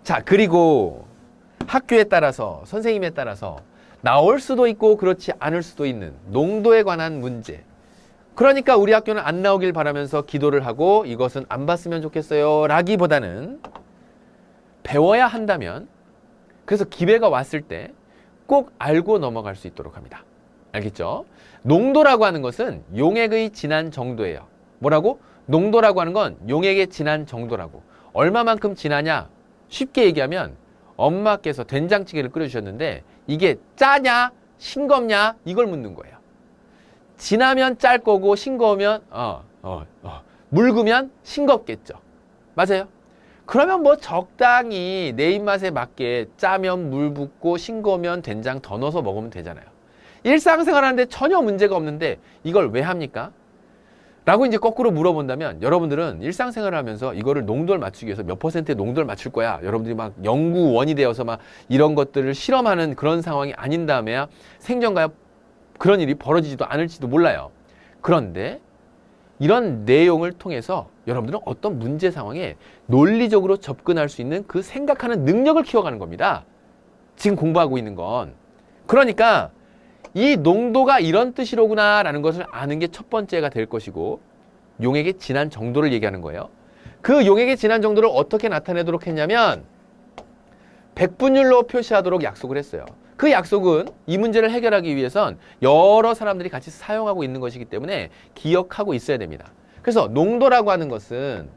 자, 그리고 학교에 따라서 선생님에 따라서 나올 수도 있고 그렇지 않을 수도 있는 농도에 관한 문제. 그러니까 우리 학교는 안 나오길 바라면서 기도를 하고 이것은 안 봤으면 좋겠어요 라기보다는 배워야 한다면 그래서 기회가 왔을 때 꼭 알고 넘어갈 수 있도록 합니다. 알겠죠? 농도라고 하는 것은 용액의 진한 정도예요. 뭐라고? 농도라고 하는 건 용액의 진한 정도라고. 얼마만큼 진하냐? 쉽게 얘기하면 엄마께서 된장찌개를 끓여주셨는데 이게 짜냐? 싱겁냐? 이걸 묻는 거예요. 진하면 짤 거고 싱거우면 묽으면 싱겁겠죠. 맞아요? 그러면 뭐 적당히 내 입맛에 맞게 짜면 물 붓고 싱거우면 된장 더 넣어서 먹으면 되잖아요. 일상생활 하는데 전혀 문제가 없는데 이걸 왜 합니까? 라고 이제 거꾸로 물어본다면 여러분들은 일상생활을 하면서 이거를 농도를 맞추기 위해서 몇 퍼센트의 농도를 맞출 거야. 여러분들이 막 연구원이 되어서 막 이런 것들을 실험하는 그런 상황이 아닌 다음에야 생전가야 그런 일이 벌어지지도 않을지도 몰라요. 그런데 이런 내용을 통해서 여러분들은 어떤 문제 상황에 논리적으로 접근할 수 있는 그 생각하는 능력을 키워가는 겁니다. 지금 공부하고 있는 건. 그러니까 이 농도가 이런 뜻이로구나 라는 것을 아는 게 첫 번째가 될 것이고 용액의 진한 정도를 얘기하는 거예요. 그 용액의 진한 정도를 어떻게 나타내도록 했냐면 백분율로 표시하도록 약속을 했어요. 그 약속은 이 문제를 해결하기 위해선 여러 사람들이 같이 사용하고 있는 것이기 때문에 기억하고 있어야 됩니다. 그래서 농도라고 하는 것은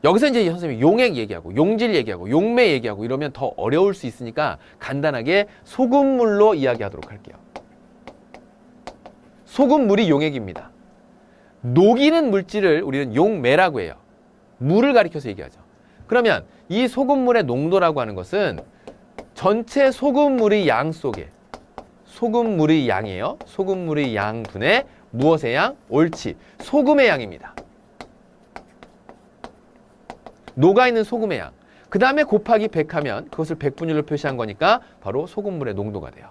여기서 이제 선생님이 용액 얘기하고 용질 얘기하고 용매 얘기하고 이러면 더 어려울 수 있으니까 간단하게 소금물로 이야기하도록 할게요. 소금물이 용액입니다. 녹이는 물질을 우리는 용매라고 해요. 물을 가리켜서 얘기하죠. 그러면 이 소금물의 농도라고 하는 것은 전체 소금물의 양 속에 소금물의 양이에요. 소금물의 양분의 무엇의 양? 옳지. 소금의 양입니다. 녹아있는 소금의 양. 그 다음에 곱하기 100 하면 그것을 백분율로 표시한 거니까 바로 소금물의 농도가 돼요.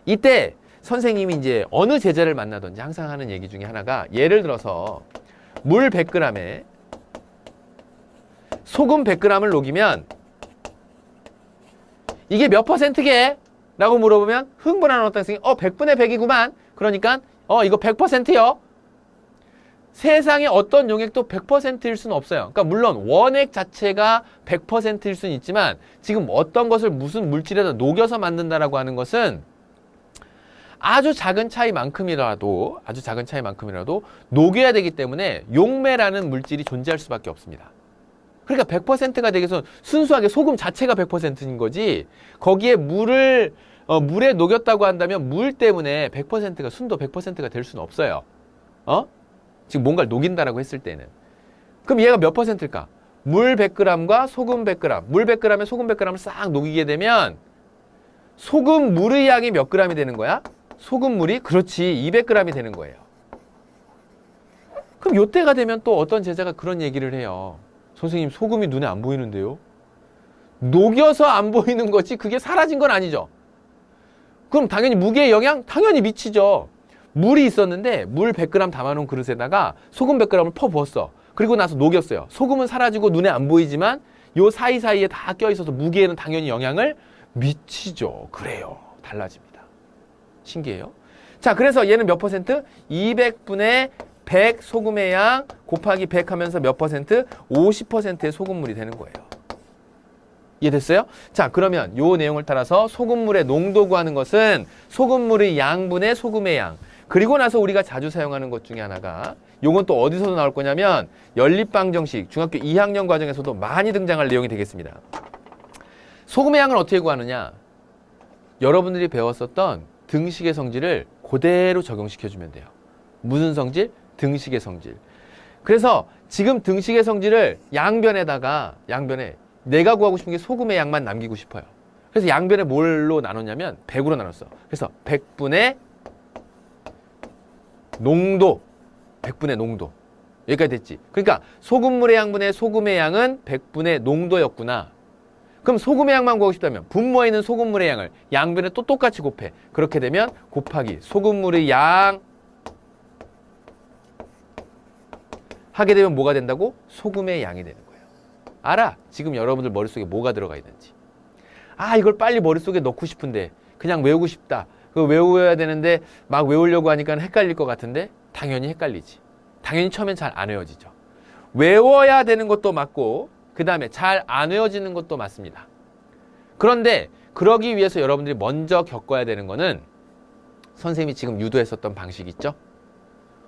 이때 선생님이 이제 어느 제자를 만나든지 항상 하는 얘기 중에 하나가 예를 들어서 물 100g에 소금 100g을 녹이면 이게 몇 퍼센트게? 라고 물어보면 흥분하는 어떤 학생이 100분의 100이구만. 그러니까 이거 100%요. 세상에 어떤 용액도 100%일 수는 없어요. 그러니까 물론 원액 자체가 100%일 수는 있지만 지금 어떤 것을 무슨 물질에다 녹여서 만든다라고 하는 것은 아주 작은 차이만큼이라도 녹여야 되기 때문에 용매라는 물질이 존재할 수밖에 없습니다. 그러니까 100%가 되기 위해서 순수하게 소금 자체가 100%인 거지 거기에 물에 녹였다고 한다면 물 때문에 100%가 순도 100%가 될 수는 없어요. 지금 뭔가를 녹인다라고 했을 때는. 그럼 얘가 몇 퍼센트일까? 물 100g과 소금 100g. 물 100g에 소금 100g을 싹 녹이게 되면 소금물의 양이 몇 g이 되는 거야? 소금물이 그렇지 200g이 되는 거예요. 그럼 요때가 되면 또 어떤 제자가 그런 얘기를 해요. 선생님 소금이 눈에 안 보이는데요? 녹여서 안 보이는 거지 그게 사라진 건 아니죠. 그럼 당연히 무게의 영향? 당연히 미치죠. 물이 있었는데 물 100g 담아놓은 그릇에다가 소금 100g을 퍼부었어. 그리고 나서 녹였어요. 소금은 사라지고 눈에 안 보이지만 요 사이사이에 다 껴있어서 무게에는 당연히 영향을 미치죠. 그래요. 달라집니다. 신기해요. 자, 그래서 얘는 몇 퍼센트? 200분의 100 소금의 양 곱하기 100 하면서 몇 퍼센트? 50%의 소금물이 되는 거예요. 이해됐어요? 자, 그러면 요 내용을 따라서 소금물의 농도 구하는 것은 소금물의 양분의 소금의 양. 그리고 나서 우리가 자주 사용하는 것 중에 하나가 요건 또 어디서도 나올 거냐면 연립방정식 중학교 2학년 과정에서도 많이 등장할 내용이 되겠습니다. 소금의 양을 어떻게 구하느냐? 여러분들이 배웠었던 등식의 성질을 그대로 적용시켜주면 돼요. 무슨 성질? 등식의 성질. 그래서 지금 등식의 성질을 양변에 내가 구하고 싶은 게 소금의 양만 남기고 싶어요. 그래서 양변에 뭘로 나눴냐면 100으로 나눴어. 그래서 100분의 농도. 100분의 농도. 여기까지 됐지. 그러니까 소금물의 양분의 소금의 양은 100분의 농도였구나. 그럼 소금의 양만 구하고 싶다면 분모에 있는 소금물의 양을 양변에 또 똑같이 곱해. 그렇게 되면 곱하기 소금물의 양 하게 되면 뭐가 된다고? 소금의 양이 되는 거예요. 알아. 지금 여러분들 머릿속에 뭐가 들어가 있는지. 아, 이걸 빨리 머릿속에 넣고 싶은데 그냥 외우고 싶다. 그거 외워야 되는데 막 외우려고 하니까 헷갈릴 것 같은데 당연히 헷갈리지. 당연히 처음엔 잘 안 외워지죠. 외워야 되는 것도 맞고 그 다음에 잘 안 외워지는 것도 맞습니다. 그런데 그러기 위해서 여러분들이 먼저 겪어야 되는 거는 선생님이 지금 유도했었던 방식 있죠?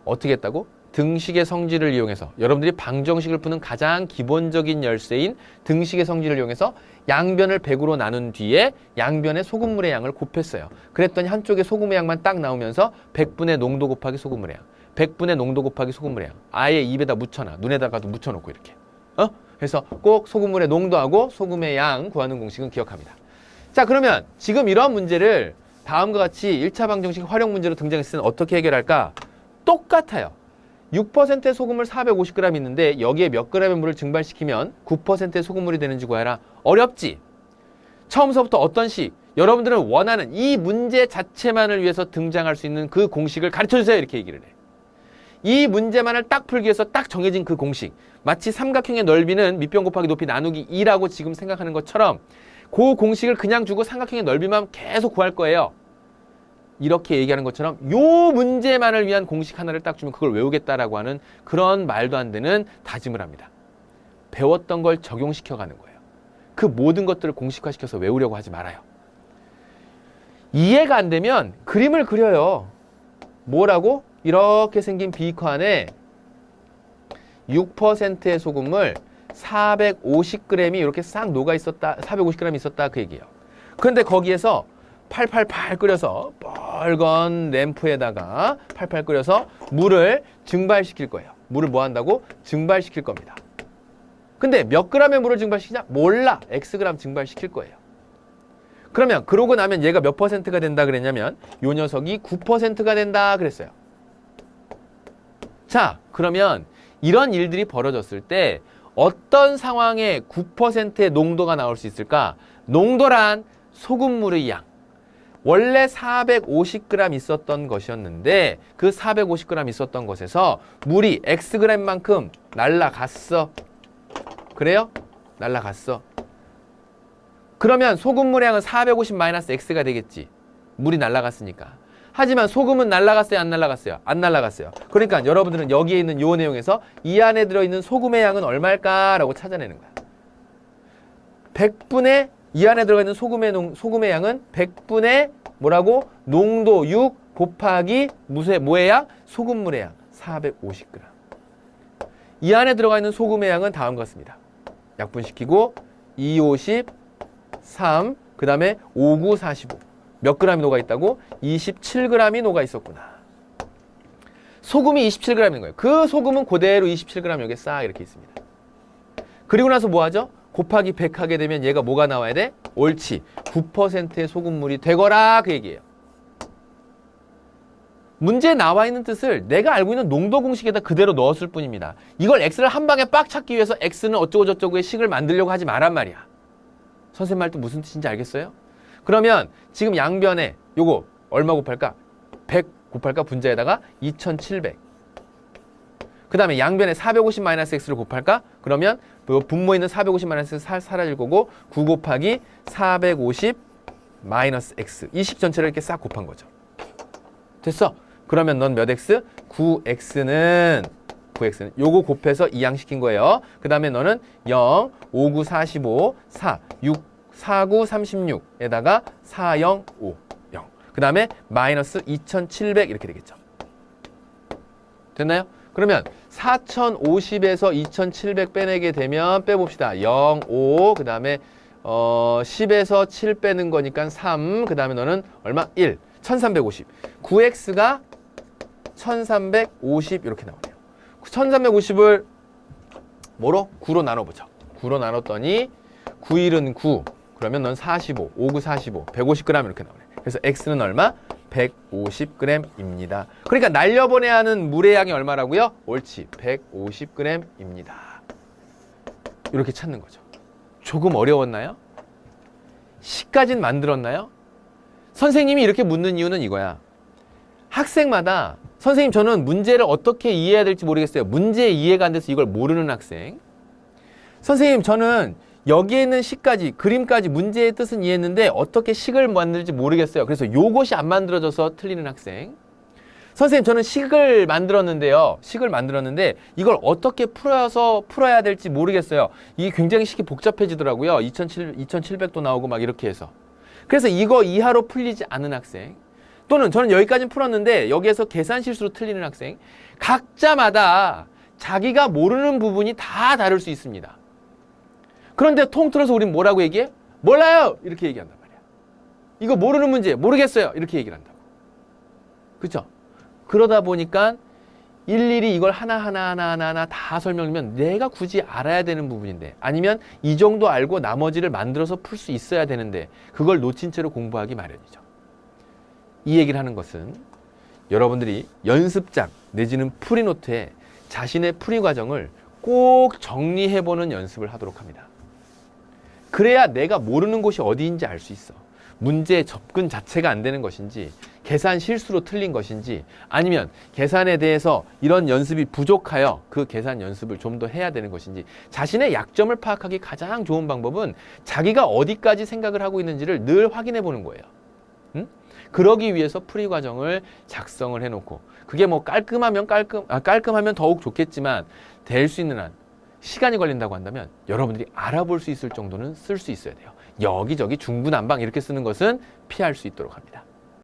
어떻게 했다고? 등식의 성질을 이용해서 여러분들이 방정식을 푸는 가장 기본적인 열쇠인 등식의 성질을 이용해서 양변을 100으로 나눈 뒤에 양변의 소금물의 양을 곱했어요. 그랬더니 한쪽에 소금의 양만 딱 나오면서 100분의 농도 곱하기 소금물의 양, 100분의 농도 곱하기 소금물의 양. 아예 입에다 묻혀놔. 눈에다가도 묻혀놓고 이렇게. 그래서 꼭 소금물의 농도하고 소금의 양 구하는 공식은 기억합니다. 자, 그러면 지금 이런 문제를 다음과 같이 1차 방정식 활용 문제로 등장했을 때는 어떻게 해결할까? 똑같아요. 6%의 소금물 450g 있는데 여기에 몇 g의 물을 증발시키면 9%의 소금물이 되는지 구해라. 어렵지? 처음서부터 어떤 식? 여러분들은 원하는 이 문제 자체만을 위해서 등장할 수 있는 그 공식을 가르쳐주세요. 이렇게 얘기를 해. 이 문제만을 딱 풀기 위해서 딱 정해진 그 공식. 마치 삼각형의 넓이는 밑변 곱하기 높이 나누기 2라고 지금 생각하는 것처럼 그 공식을 그냥 주고 삼각형의 넓이만 계속 구할 거예요. 이렇게 얘기하는 것처럼 요 문제만을 위한 공식 하나를 딱 주면 그걸 외우겠다라고 하는 그런 말도 안 되는 다짐을 합니다. 배웠던 걸 적용시켜가는 거예요. 그 모든 것들을 공식화시켜서 외우려고 하지 말아요. 이해가 안 되면 그림을 그려요. 뭐라고? 이렇게 생긴 비커 안에 6%의 소금을 450g이 이렇게 싹 녹아 있었다, 450g 있었다 그 얘기예요. 그런데 거기에서 팔팔팔 끓여서 빨간 램프에다가 팔팔 끓여서 물을 증발시킬 거예요. 물을 뭐 한다고? 증발시킬 겁니다. 근데 몇 g의 물을 증발시키냐? 몰라. Xg 증발시킬 거예요. 그러면 그러고 나면 얘가 몇 %가 된다 그랬냐면 요 녀석이 9%가 된다 그랬어요. 자, 그러면 이런 일들이 벌어졌을 때 어떤 상황에 9%의 농도가 나올 수 있을까? 농도란 소금물의 양. 원래 450g 있었던 것이었는데 그 450g 있었던 것에서 물이 Xg만큼 날라갔어. 그래요? 날라갔어. 그러면 소금물의 양은 450-X가 되겠지. 물이 날라갔으니까. 하지만 소금은 날라갔어요? 안 날라갔어요? 안 날라갔어요. 그러니까 여러분들은 여기에 있는 이 내용에서 이 안에 들어있는 소금의 양은 얼마일까라고 찾아내는 거야. 100분의 이 안에 들어가 있는 소금의 양은 100분의 뭐라고? 농도 6 곱하기 뭐의 양? 소금물의 양 450g. 이 안에 들어가 있는 소금의 양은 다음과 같습니다. 약분시키고 2, 50, 3, 그 다음에 5, 9, 45. 몇 g이 녹아 있다고? 27g이 녹아 있었구나. 소금이 27g인 거예요. 그 소금은 그대로 27g 여기에 싹 이렇게 있습니다. 그리고 나서 뭐 하죠? 곱하기 100 하게 되면 얘가 뭐가 나와야 돼? 옳지. 9%의 소금물이 되거라 그 얘기예요. 문제에 나와 있는 뜻을 내가 알고 있는 농도 공식에다 그대로 넣었을 뿐입니다. 이걸 X를 한 방에 빡 찾기 위해서 X는 어쩌고 저쩌고의 식을 만들려고 하지 말란 말이야. 선생님 말 또 무슨 뜻인지 알겠어요? 그러면 지금 양변에 요거 얼마 곱할까? 100 곱할까? 분자에다가 2700. 그 다음에 양변에 450-x를 곱할까? 그러면 분모에 있는 450-x가 사라질 거고 9 곱하기 450-x 이 식 전체를 이렇게 싹 곱한 거죠. 됐어? 그러면 넌 몇 x? 9x는 요거 곱해서 이항시킨 거예요. 그 다음에 너는 0, 5, 9, 45, 4, 6, 4, 9, 36에다가 4, 0, 5, 0. 그 다음에 마이너스 2700 이렇게 되겠죠. 됐나요? 그러면 4050에서 2700 빼내게 되면 빼봅시다. 0, 5, 그 다음에 10에서 7 빼는 거니까 3, 그 다음에 너는 얼마? 1, 1350. 9x가 1350 이렇게 나오네요. 1350을 뭐로? 9로 나눠보죠. 9로 나눴더니 9일은 9, 그러면 넌 45, 5, 9, 45, 150g 이렇게 나오네. 그래서 x는 얼마? 150g입니다. 그러니까 날려보내야 하는 물의 양이 얼마라고요? 옳지, 150g입니다. 이렇게 찾는 거죠. 조금 어려웠나요? 식까진 만들었나요? 선생님이 이렇게 묻는 이유는 이거야. 학생마다 선생님 저는 문제를 어떻게 이해해야 될지 모르겠어요. 문제 이해가 안 돼서 이걸 모르는 학생. 선생님, 저는 여기에 있는 식까지, 그림까지 문제의 뜻은 이해했는데 어떻게 식을 만들지 모르겠어요. 그래서 요것이 안 만들어져서 틀리는 학생. 선생님, 저는 식을 만들었는데요. 식을 만들었는데 이걸 어떻게 풀어야 될지 모르겠어요. 이게 굉장히 식이 복잡해지더라고요. 2700도 나오고 막 이렇게 해서. 그래서 이거 이하로 풀리지 않은 학생. 또는 저는 여기까지 풀었는데 여기에서 계산 실수로 틀리는 학생. 각자마다 자기가 모르는 부분이 다 다를 수 있습니다. 그런데 통틀어서 우린 뭐라고 얘기해? 몰라요! 이렇게 얘기한단 말이야. 이거 모르는 문제, 모르겠어요! 이렇게 얘기를 한다고. 그쵸? 그러다 보니까 일일이 이걸 하나하나 다 설명하면 내가 굳이 알아야 되는 부분인데, 아니면 이 정도 알고 나머지를 만들어서 풀 수 있어야 되는데 그걸 놓친 채로 공부하기 마련이죠. 이 얘기를 하는 것은 여러분들이 연습장 내지는 풀이노트에 자신의 풀이 과정을 꼭 정리해보는 연습을 하도록 합니다. 그래야 내가 모르는 곳이 어디인지 알 수 있어. 문제의 접근 자체가 안 되는 것인지, 계산 실수로 틀린 것인지, 아니면 계산에 대해서 이런 연습이 부족하여 그 계산 연습을 좀 더 해야 되는 것인지, 자신의 약점을 파악하기 가장 좋은 방법은 자기가 어디까지 생각을 하고 있는지를 늘 확인해 보는 거예요. 응? 그러기 위해서 풀이 과정을 작성을 해놓고, 그게 뭐 깔끔하면 더욱 좋겠지만 될 수 있는 한 시간이 걸린다고 한다면 여러분들이 알아볼 수 있을 정도는 쓸 수 있어야 돼요. 여기저기 중구난방 이렇게 쓰는 것은 피할 수 있도록 합니다.